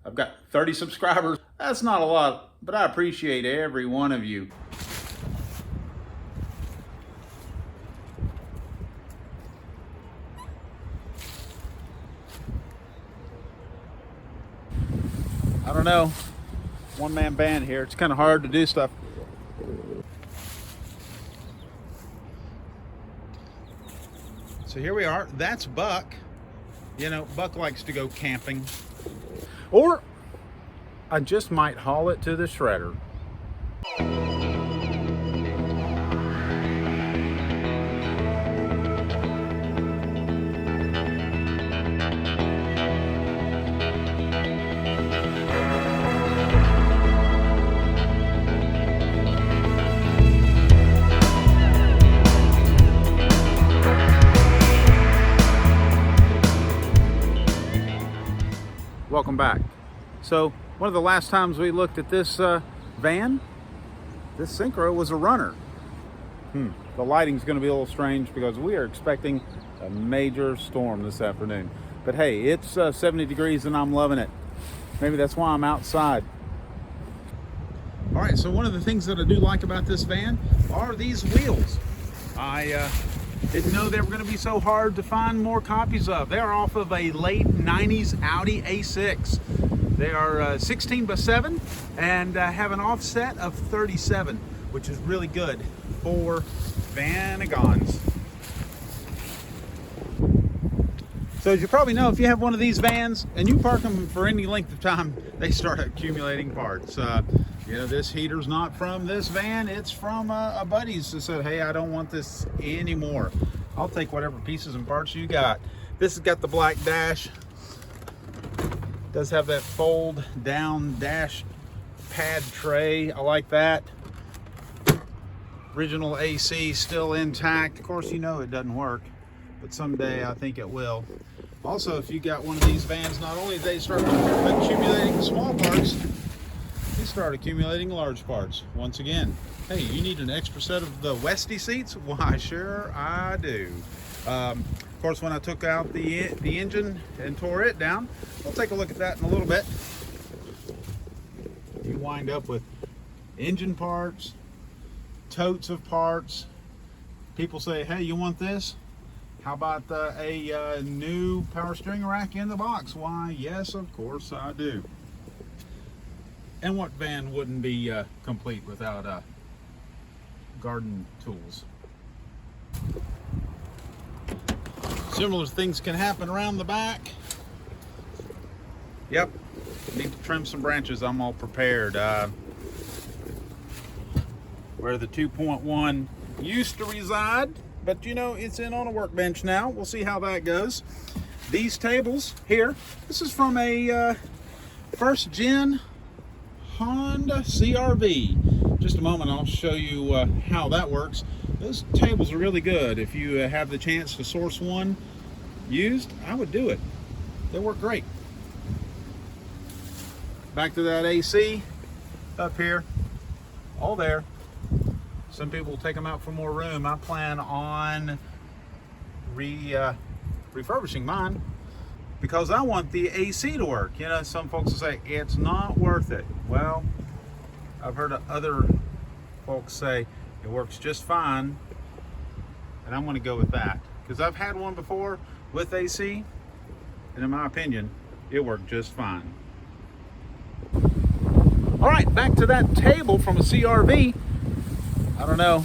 I've got 30 subscribers. That's not a lot, but I appreciate every one of you. I don't know, one-man band here. It's kind of hard to do stuff. So here we are. That's Buck. You know, Buck likes to go camping. Or I just might haul it to the shredder. Welcome back. So one of the last times we looked at this van, this Syncro was a runner. The lighting's going to be a little strange because we are expecting a major storm this afternoon. But hey, it's 70 degrees and I'm loving it. Maybe that's why I'm outside. All right, so one of the things that I do like about this van are these wheels. I didn't know they were going to be so hard to find more copies of. They are off of a late 90s Audi A6. They are 16x7 and have an offset of 37, which is really good for Vanagons. So as you probably know, if you have one of these vans and you park them for any length of time, they start accumulating parts. You know, this heater's not from this van, it's from a buddy's who said, hey, I don't want this anymore. I'll take whatever pieces and parts you got. This has got the black dash. Does have that fold down dash pad tray. I like that. Original AC still intact. Of course, you know it doesn't work, but someday I think it will. Also, if you got one of these vans, not only do they start accumulating small parts, they start accumulating large parts. Once again, hey, you need an extra set of the Westy seats? Why, sure I do. Of course, when I took out the engine and tore it down, we'll take a look at that in a little bit. You wind up with engine parts, totes of parts. People say, hey, you want this? How about a new power steering rack in the box? Why, yes, of course I do. And what van wouldn't be complete without garden tools? Similar things can happen around the back. Yep, need to trim some branches. I'm all prepared. Where the 2.1 used to reside, but you know, it's in on a workbench now. We'll see how that goes. These tables here, this is from a first gen Honda CRV. Just a moment, I'll show you how that works. Those tables are really good. If you have the chance to source one used, I would do it. They work great. Back to that AC up here, all there. Some people will take them out for more room. I plan on refurbishing mine because I want the AC to work. You know, some folks will say it's not worth it. Well, I've heard other folks say it works just fine, and I'm going to go with that because I've had one before with AC, and in my opinion, it worked just fine. All right, back to that table from a CRV. I don't know,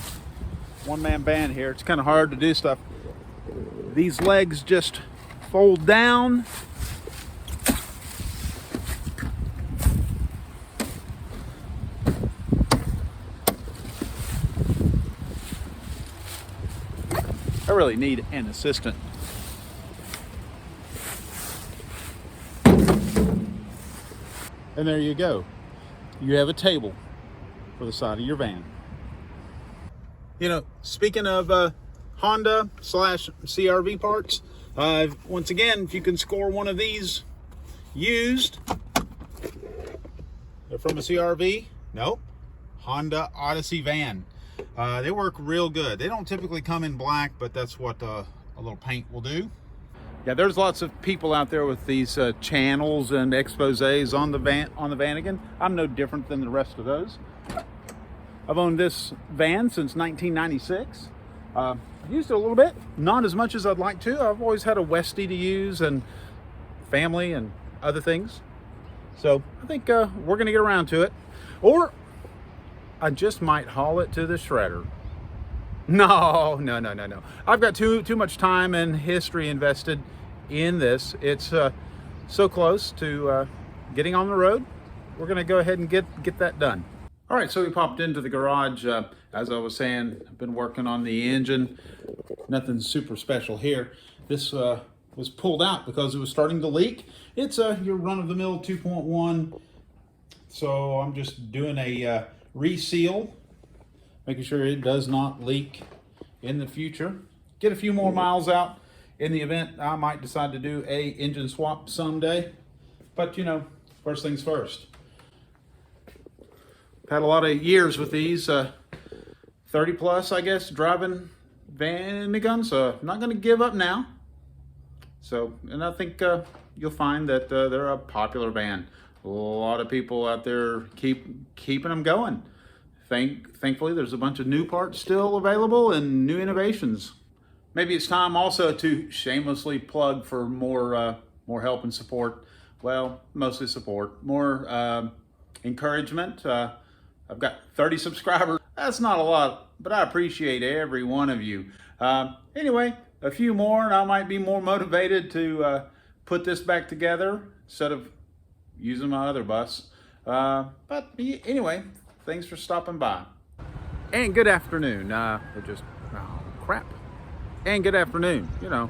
one-man band here. It's kind of hard to do stuff. These legs just fold down. I really need an assistant. And there you go. You have a table for the side of your van. You know, speaking of Honda / CRV parts, once again, if you can score one of these used from a CRV, nope, Honda Odyssey van. They work real good. They don't typically come in black, but that's what a little paint will do. Yeah, there's lots of people out there with these channels and exposés on the Vanagon. I'm no different than the rest of those. I've owned this van since 1996. Used it a little bit, not as much as I'd like to. I've always had a Westie to use and family and other things. So I think we're gonna get around to it. Or I just might haul it to the shredder. No. I've got too much time and history invested in this. It's so close to getting on the road. We're gonna go ahead and get that done. All right, so we popped into the garage. As I was saying, I've been working on the engine. Nothing super special here. This was pulled out because it was starting to leak. It's your run-of-the-mill 2.1. So I'm just doing a reseal, making sure it does not leak in the future. Get a few more miles out in the event I might decide to do a engine swap someday. But you know, first things first. Had a lot of years with these, 30 plus, I guess, driving Vanagon, so I'm not gonna give up now. So, and I think you'll find that they're a popular van. A lot of people out there keeping them going. Thankfully, there's a bunch of new parts still available and new innovations. Maybe it's time also to shamelessly plug for more help and support. Well, mostly support, more encouragement. I've got 30 subscribers. That's not a lot, but I appreciate every one of you. Anyway, a few more and I might be more motivated to put this back together instead of using my other bus. But anyway, thanks for stopping by. And good afternoon. Oh crap. And good afternoon, you know.